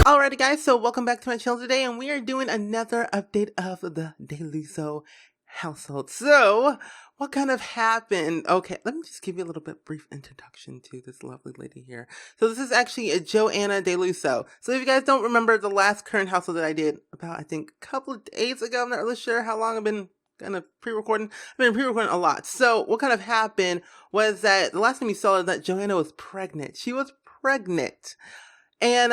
Alrighty guys, so welcome back to my channel today, and we are doing another update of the Luco household. So, what kind of happened? Okay, let me just give you a little bit brief introduction to this lovely lady here. So this is actually a Joanna Luco. So if you guys don't remember the last current household that I did about, I think, a couple of days ago, I'm not really sure how long I've been kind of pre-recording. I've been pre-recording a lot. So what kind of happened was that the last time you saw that Joanna was pregnant. She was pregnant. And,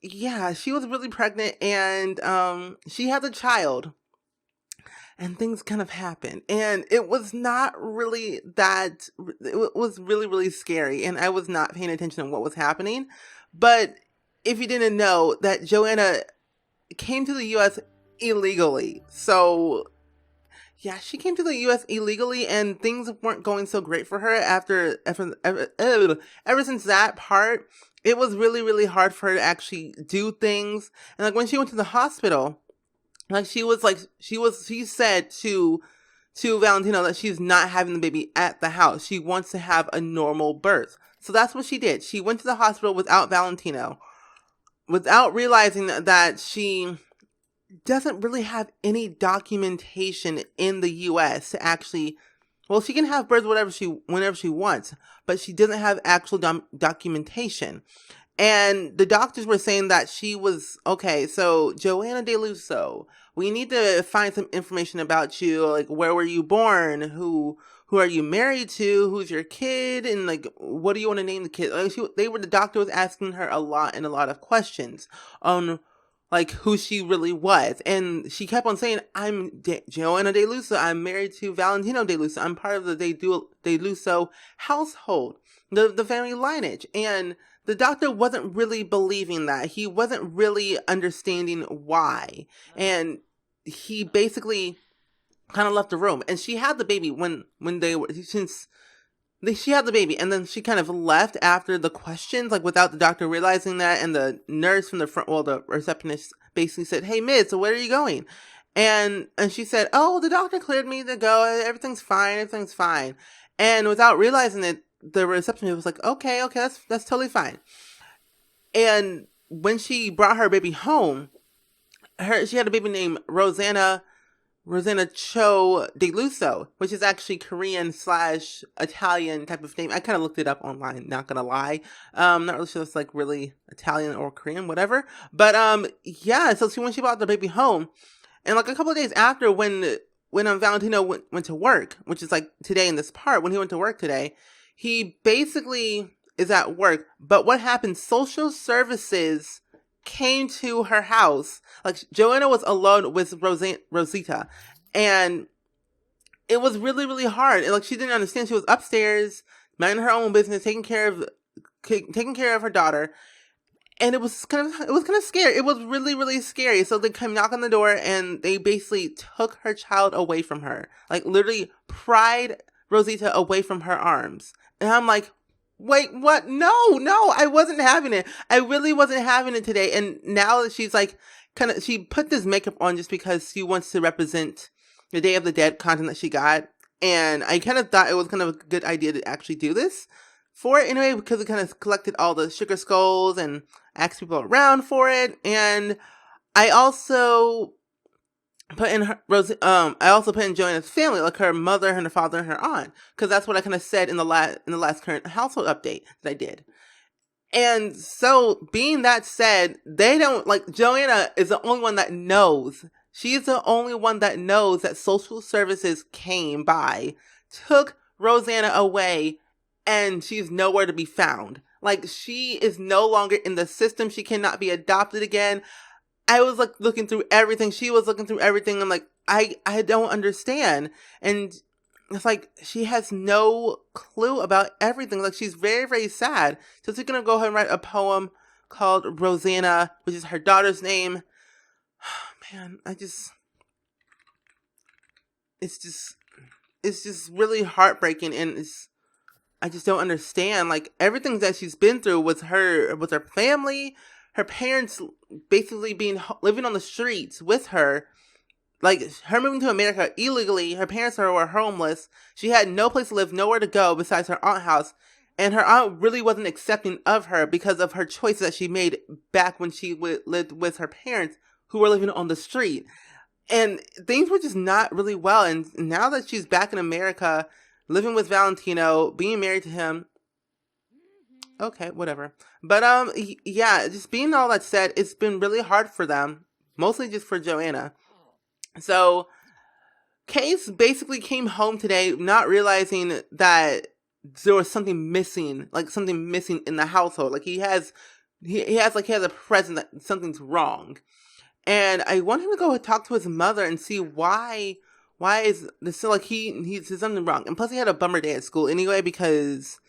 yeah, she was really pregnant, and, she had a child, and things kind of happened, and it was not really that, it was really, really scary, and I was not paying attention to what was happening. But if you didn't know, that Joanna came to the U.S. illegally. So yeah, she came to the U.S. illegally, and things weren't going so great for her ever since that part. It was really, really hard for her to actually do things. And like when she went to the hospital, like she said to Valentino that she's not having the baby at the house. She wants to have a normal birth. So that's what she did. She went to the hospital without Valentino, without realizing that she doesn't really have any documentation in the U.S. to actually, well, she can have birth whenever she wants, but she doesn't have actual documentation. And the doctors were saying that she was, okay, so Joanna Luco, we need to find some information about you, like where were you born, who are you married to, who's your kid, and like what do you want to name the kid? Like the doctor was asking her a lot of questions on like who she really was. And she kept on saying, I'm Joanna Luco. I'm married to Valentino Luco. I'm part of the Luco household, the family lineage. And the doctor wasn't really believing that. He wasn't really understanding why. And he basically kind of left the room. And she had the baby she had the baby, and then she kind of left after the questions, like without the doctor realizing that, and the nurse from the front, well, the receptionist basically said, "Hey, miss, so where are you going?" And she said, "Oh, the doctor cleared me to go, everything's fine. And without realizing it, the receptionist was like, okay, that's totally fine. And when she brought her baby home, she had a baby named Rosanna Cho Luco, which is actually Korean/Italian type of name. I kind of looked it up online, not gonna lie. Not really sure if it's like really Italian or Korean, whatever. But yeah, so when she brought the baby home, and like a couple of days after, when Valentino went to work, which is like today in this part, when he went to work today, he basically is at work. But what happened? Social services came to her house. Like Joanna was alone with Rosita, and it was really, really hard. And like she didn't understand. She was upstairs, minding her own business, taking care of her daughter, and it was kind of scary. It was really, really scary. So they come knock on the door, and they basically took her child away from her, like literally pried Rosita away from her arms. And I'm like, wait, what? No, I wasn't having it. I really wasn't having it today. And now that she's like, she put this makeup on just because she wants to represent the Day of the Dead content that she got. And I kind of thought it was kind of a good idea to actually do this for it anyway, because it kind of collected all the sugar skulls and asked people around for it. And I also put in Joanna's family, like her mother, her father, and her aunt, because that's what I kind of said in the last current household update that I did. And so, being that said, they don't, like, Joanna is the only one that knows. She's the only one that knows that social services came by, took Rosanna away, and she's nowhere to be found. Like, she is no longer in the system. She cannot be adopted again. I was like looking through everything. She was looking through everything. I'm like, I don't understand. And it's like, she has no clue about everything. Like, she's very, very sad. So she's going to go ahead and write a poem called Rosanna, which is her daughter's name. Man, it's just really heartbreaking. And I just don't understand. Like, everything that she's been through with her family, her parents basically living on the streets with her, like her moving to America illegally. Her parents were homeless. She had no place to live, nowhere to go besides her aunt's house. And her aunt really wasn't accepting of her because of her choices that she made back when she lived with her parents who were living on the street. And things were just not really well. And now that she's back in America, living with Valentino, being married to him, okay, whatever. But yeah, just being all that said, it's been really hard for them, mostly just for Joanna. So Case basically came home today not realizing that there was something missing, like something missing in the household. Like he has a presence that something's wrong. And I want him to go talk to his mother and see why is this so, like he's something wrong. And plus he had a bummer day at school anyway, because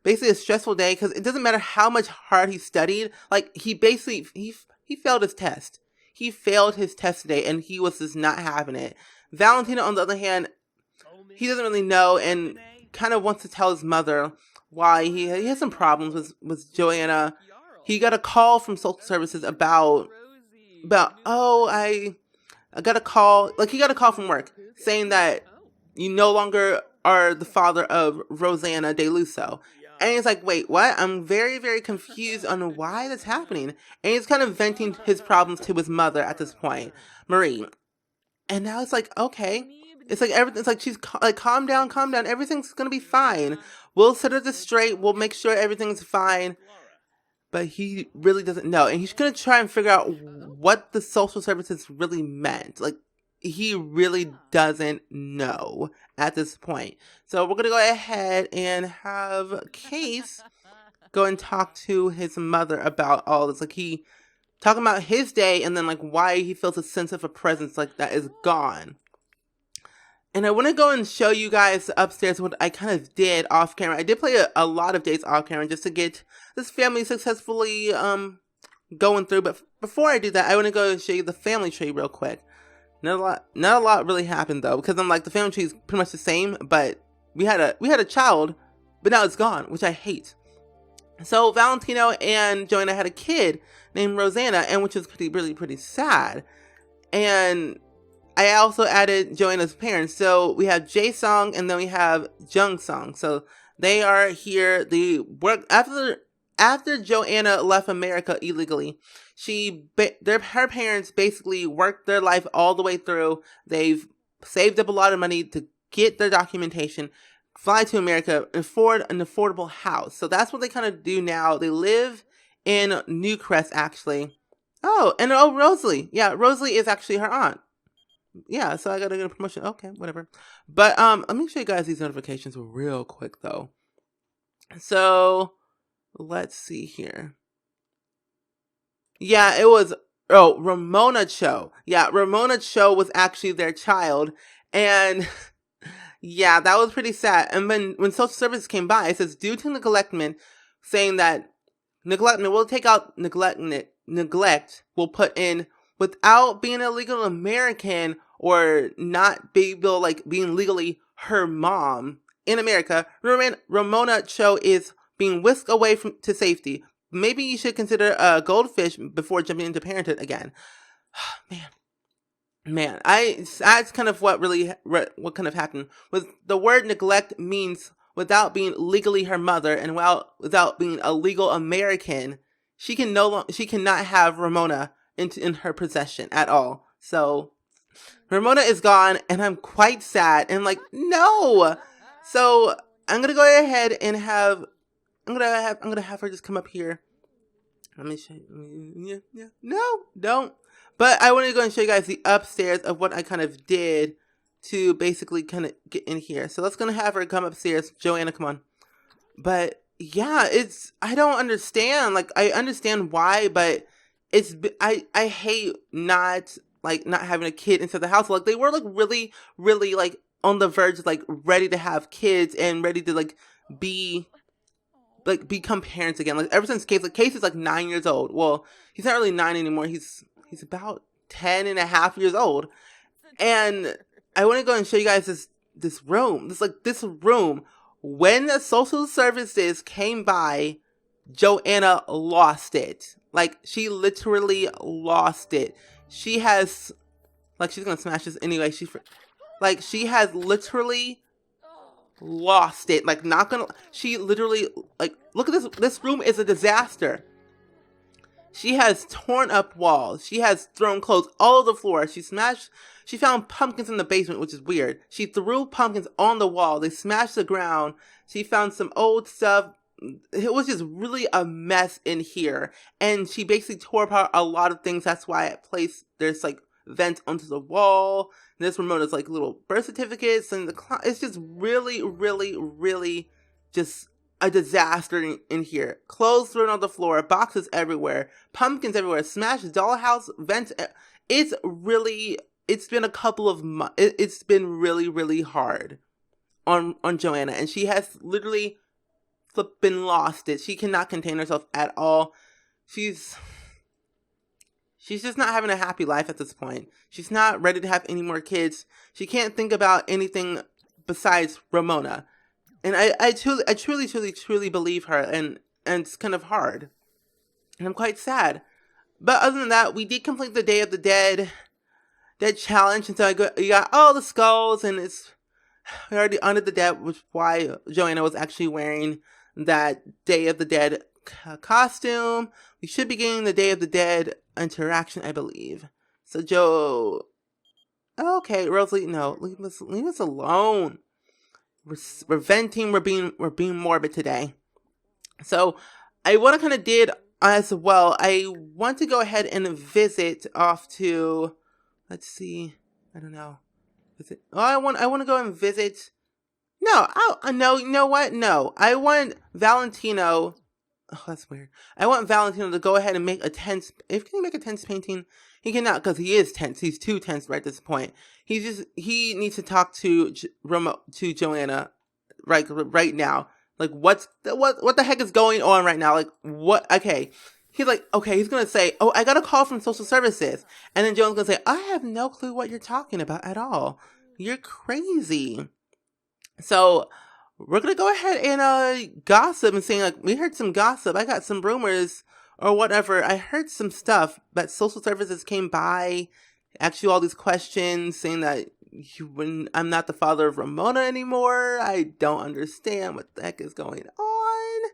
basically a stressful day, because it doesn't matter how much hard he studied, like he basically he failed his test. He failed his test today and he was just not having it. Valentino, on the other hand, he doesn't really know and kind of wants to tell his mother why he has some problems with Joanna. He got a call from social services about I got a call, like he got a call from work saying that you no longer are the father of Rosanna de Luso. And he's like, wait, what? I'm very, very confused on why that's happening. And he's kind of venting his problems to his mother at this point, Marie. And now it's like, okay. It's like everything's like, she's like, calm down. Everything's going to be fine. We'll set her this straight. We'll make sure everything's fine. But he really doesn't know. And he's going to try and figure out what the social services really meant. Like, he really doesn't know at this point. So we're going to go ahead and have Case go and talk to his mother about all this. Like, he talking about his day and then like why he feels a sense of a presence like that is gone. And I want to go and show you guys upstairs what I kind of did off camera. I did play a lot of days off camera just to get this family successfully going through. But before I do that, I want to go and show you the family tree real quick. Not a lot really happened though, because I'm like, the family tree is pretty much the same, but we had a child, but now it's gone, which I hate. So Valentino and Joanna had a kid named Rosanna, and which was pretty sad. And I also added Joanna's parents. So we have Jae-sung and then we have Jung-sung. So they are here. They work after Joanna left America illegally. Her parents basically worked their life all the way through. They've saved up a lot of money to get their documentation, fly to America, afford an affordable house. So that's what they kind of do now. They live in Newcrest, actually. Rosalie. Yeah, Rosalie is actually her aunt. Yeah, so I gotta get a promotion. Okay, whatever. But let me show you guys these notifications real quick though. So let's see here. Yeah, it was Ramona Cho. Yeah, Ramona Cho was actually their child. And yeah, that was pretty sad. And when social services came by, it says due to neglectment, saying that neglectment will take out neglect will put in without being a legal American or not be able, like being legally her mom in America. Ramona Cho is being whisked away to safety. Maybe you should consider a goldfish before jumping into parenthood again. Man, that's kind of what kind of happened. Was the word neglect means without being legally her mother and without being a legal American, she cannot have Ramona in her possession at all. So Ramona is gone, and I'm quite sad. And like, no. So I'm gonna go ahead and I'm gonna have her just come up here. Let me show you. Yeah. No, don't. But I want to go and show you guys the upstairs of what I kind of did to basically kind of get in here. So let's gonna have her come upstairs. Joanna, come on. But yeah, I don't understand. Like, I understand why, but I hate not having a kid inside the house. Like, they were like really, really like on the verge, like ready to have kids and ready to become parents again. Like, ever since Case is like 9 years old. Well, he's not really 9 anymore. He's about 10 and a half years old. And I want to go and show you guys this room. This room. When the social services came by, Joanna lost it. Like, she literally lost it. She has Like, she's gonna smash this anyway. Like, she has literally lost it. Like, not gonna, she literally, like, look at this. This room is a disaster. She has torn up walls. She has thrown clothes all over the floor. She found pumpkins in the basement, which is weird. She threw pumpkins on the wall. They smashed the ground. She found some old stuff. It was just really a mess in here. And she basically tore apart a lot of things. That's why at place there's like vents onto the wall. This remote is like little birth certificates. And it's just really, really, really just a disaster in here. Clothes thrown on the floor, boxes everywhere, pumpkins everywhere, smashed dollhouse, vents. It's been a couple of months. It's been really, really hard on Joanna, and she has literally flippin' lost it. She cannot contain herself at all. She's just not having a happy life at this point. She's not ready to have any more kids. She can't think about anything besides Ramona. And I truly believe her, and it's kind of hard. And I'm quite sad. But other than that, we did complete the Day of the Dead challenge, and so you got all the skulls, and we already honored the dead, which is why Joanna was actually wearing that Day of the Dead costume. We should be getting the Day of the Dead interaction, I believe. So okay, Rosalie, no, leave us alone. We're venting. We're being morbid today. So, what I kind of did as well, I want to go ahead and visit off to, let's see, I don't know. I want to go and visit. No, no, you know what? No, I want Valentino. Oh, that's weird. I want Valentino to go ahead and make a tense. If can he make a tense painting? He cannot, because he is tense. He's too tense right at this point. He needs to talk to Joanna right now. Like, what the heck is going on right now? Like, what? Okay. He's like, okay, he's going to say, oh, I got a call from social services. And then Joanna's going to say, I have no clue what you're talking about at all. You're crazy. So we're going to go ahead and gossip and saying, like, we heard some gossip. I got some rumors or whatever. I heard some stuff that social services came by, asked you all these questions, saying that I'm not the father of Ramona anymore. I don't understand what the heck is going on.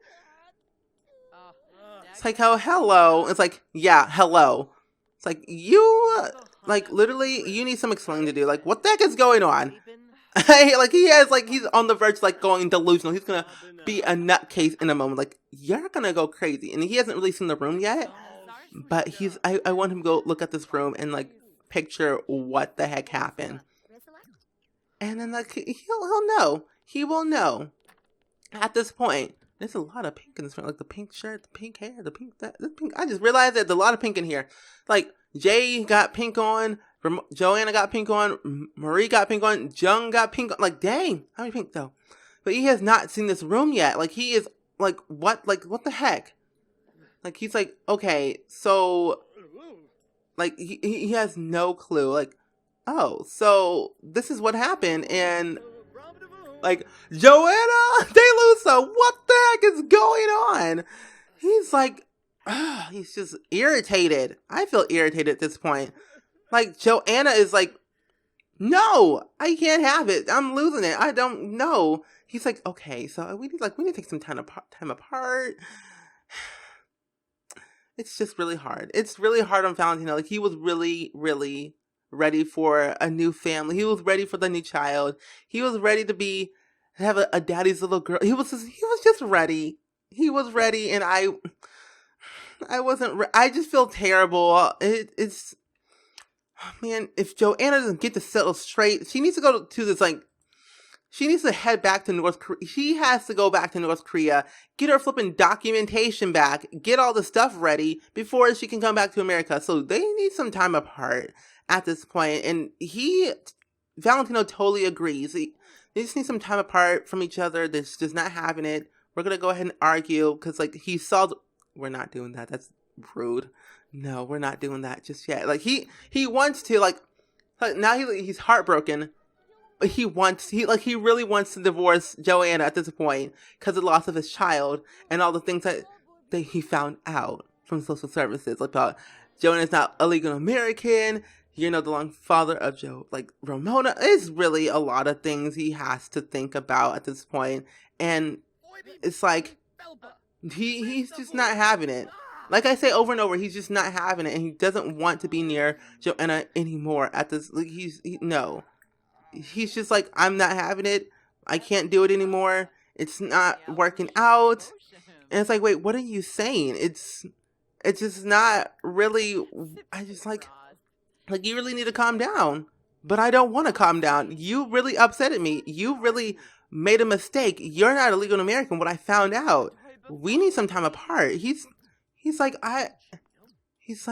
It's like, oh, hello. It's like, yeah, hello. It's like, literally, you need some explaining to do. Like, what the heck is going on? Like, he's on the verge, like, going delusional. He's gonna be a nutcase in a moment. Like, you're gonna go crazy. And he hasn't really seen the room yet. But I want him to go look at this room and, like, picture what the heck happened. And then, like, he'll know. He will know. At this point, there's a lot of pink in this room. Like, the pink shirt, the pink hair, the pink. I just realized that there's a lot of pink in here. Like, Jay got pink on. Joanna got pink on. Marie got pink on. Jung got pink on. Like, dang. How many pink, though? But he has not seen this room yet. Like, he is, like, what? Like, what the heck? Like, he's like, okay, so, like, he has no clue. Like, oh, so this is what happened. And, like, Joanna DeLuso, what the heck is going on? He's like, he's just irritated. I feel irritated at this point. Like, Joanna is like, no, I can't have it. I'm losing it. I don't know. He's like, okay, so we need to take some time apart. It's just really hard. It's really hard on Valentino. Like, he was really, really ready for a new family. He was ready for the new child. He was ready to have a daddy's little girl. He was just ready. He was ready, and I wasn't. I just feel terrible. It's man. If Joanna doesn't get to settle straight, she needs to go to this, like, she needs to head back to North Korea. She has to go back to North Korea, get her flipping documentation back, get all the stuff ready before she can come back to America. So they need some time apart at this point. And Valentino totally agrees. They just need some time apart from each other. They're just not having it. We're going to go ahead and argue because, like, we're not doing that. That's rude. No, we're not doing that just yet. Like, he wants to, like now he's heartbroken. He really wants to divorce Joanna at this point because of the loss of his child and all the things that he found out from social services. Like, Joanna's not a legal American. the long father of Joe, like Ramona, is really a lot of things he has to think about at this point. And it's like, he's just not having it. Like I say over and over, he's just not having it, and he doesn't want to be near Joanna anymore at this, like, no. He's just like, I'm not having it. I can't do it anymore. It's not working out. And it's like, wait, what are you saying? It's just not really, I just like, you really need to calm down. But I don't want to calm down. You really upset me. You really made a mistake. You're not a legal American, what I found out. We need some time apart. He's like, it's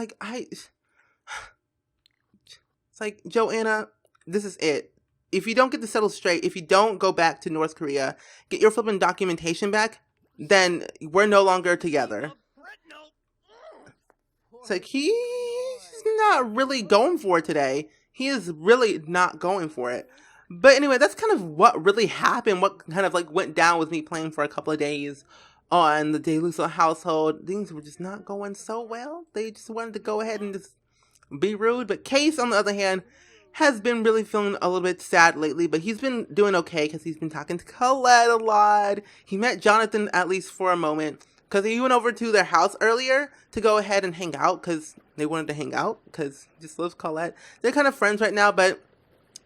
like, Joanna, this is it. If you don't get this settled straight, if you don't go back to North Korea, get your flipping documentation back, then we're no longer together. It's like, he's not really going for it today. He is really not going for it. But anyway, that's kind of what really happened, what kind of like went down with me playing for a couple of days on the De Luso household. Things were just not going so well. They just wanted to go ahead and just be rude. But Case, on the other hand, has been really feeling a little bit sad lately, but he's been doing okay because he's been talking to Colette a lot. He met Jonathan at least for a moment because he went over to their house earlier to go ahead and hang out because they wanted to hang out because he just loves Colette. They're kind of friends right now, but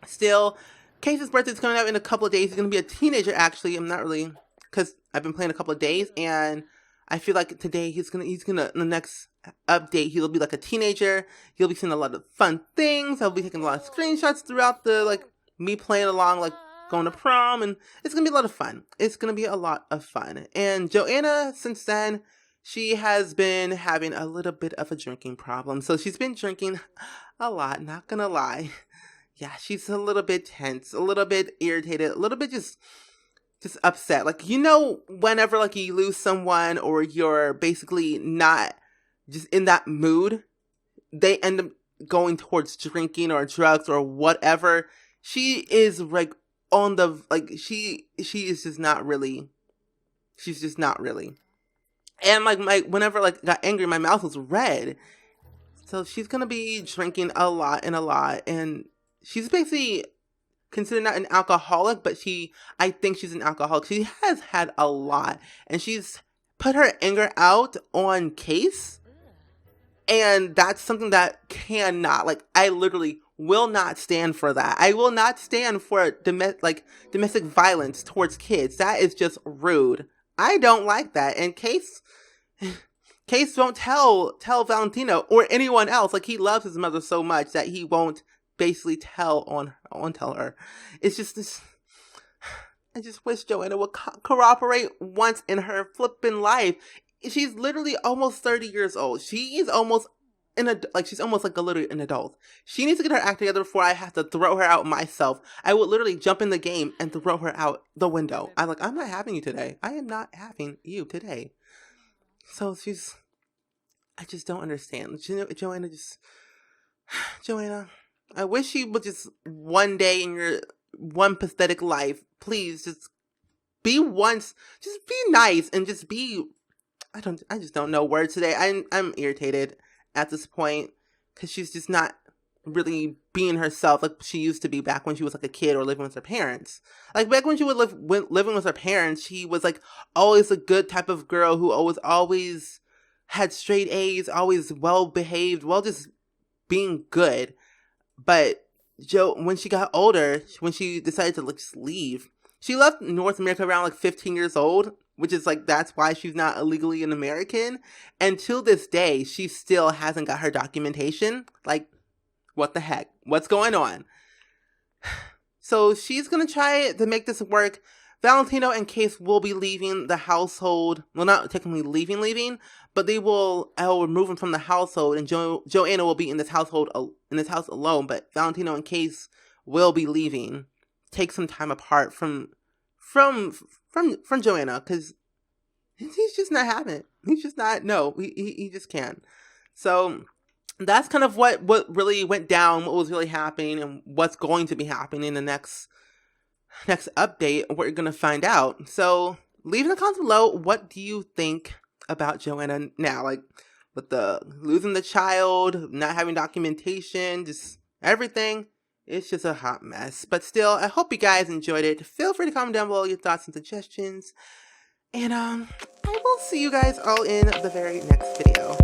still, Case's birthday is coming up in a couple of days. He's going to be a teenager, actually. I'm not really, because I've been playing a couple of days, and I feel like today he's gonna in the next update, he'll be like a teenager. He'll be seeing a lot of fun things. I'll be taking a lot of screenshots throughout the, like, me playing along, like, going to prom, and it's gonna be a lot of fun. It's gonna be a lot of fun. And Joanna, since then, she has been having a little bit of a drinking problem. So she's been drinking a lot, not gonna lie. Yeah, she's a little bit tense, a little bit irritated, a little bit just upset. Like, whenever, like, you lose someone or you're basically not just in that mood, they end up going towards drinking or drugs or whatever. She is, like, on the, like, she is just not really, she's just not really. And, like, whenever, like, got angry, my mouth was red. So she's gonna be drinking a lot, and she's basically considered not an alcoholic, but I think she's an alcoholic. She has had a lot, and she's put her anger out on Case, and that's something that cannot, like, I literally will not stand for that. I will not stand for domestic violence towards kids. That is just rude. I don't like that. And Case won't tell Valentino or anyone else. Like, he loves his mother so much that he won't basically tell her. It's just this. I just wish Joanna would cooperate once in her flipping life. She's literally almost 30 years old. She is almost she's almost like literally an adult. She needs to get her act together before I have to throw her out myself. I would literally jump in the game and throw her out the window. I'm not having you today. I am not having you today. So I just don't understand. Joanna, I wish you would just one day in your one pathetic life, please just be nice and just be, I just don't know words today. I'm irritated at this point because she's just not really being herself like she used to be back when she was like a kid or living with her parents. Like back when she was living with her parents, she was like always a good type of girl who always had straight A's, always well behaved, just being good. But when she got older, when she decided to just leave, she left North America around like 15 years old, which is like, that's why she's not illegally an American. And till this day, she still hasn't got her documentation. Like, what the heck? What's going on? So she's going to try to make this work. Valentino and Case will be leaving the household. Well, not technically leaving, but I'll remove them from the household, and Joanna will be in this house alone. But Valentino and Case will be leaving. Take some time apart from Joanna, because he's just not having it. He's just not. No, he just can't. So that's kind of what really went down, what was really happening, and what's going to be happening in the next update. We're going to find out. So leave in the comments below, what do you think about Joanna now? Like, with the losing the child, not having documentation, just everything. It's just a hot mess. But still, I hope you guys enjoyed it. Feel free to comment down below your thoughts and suggestions. And I will see you guys all in the very next video.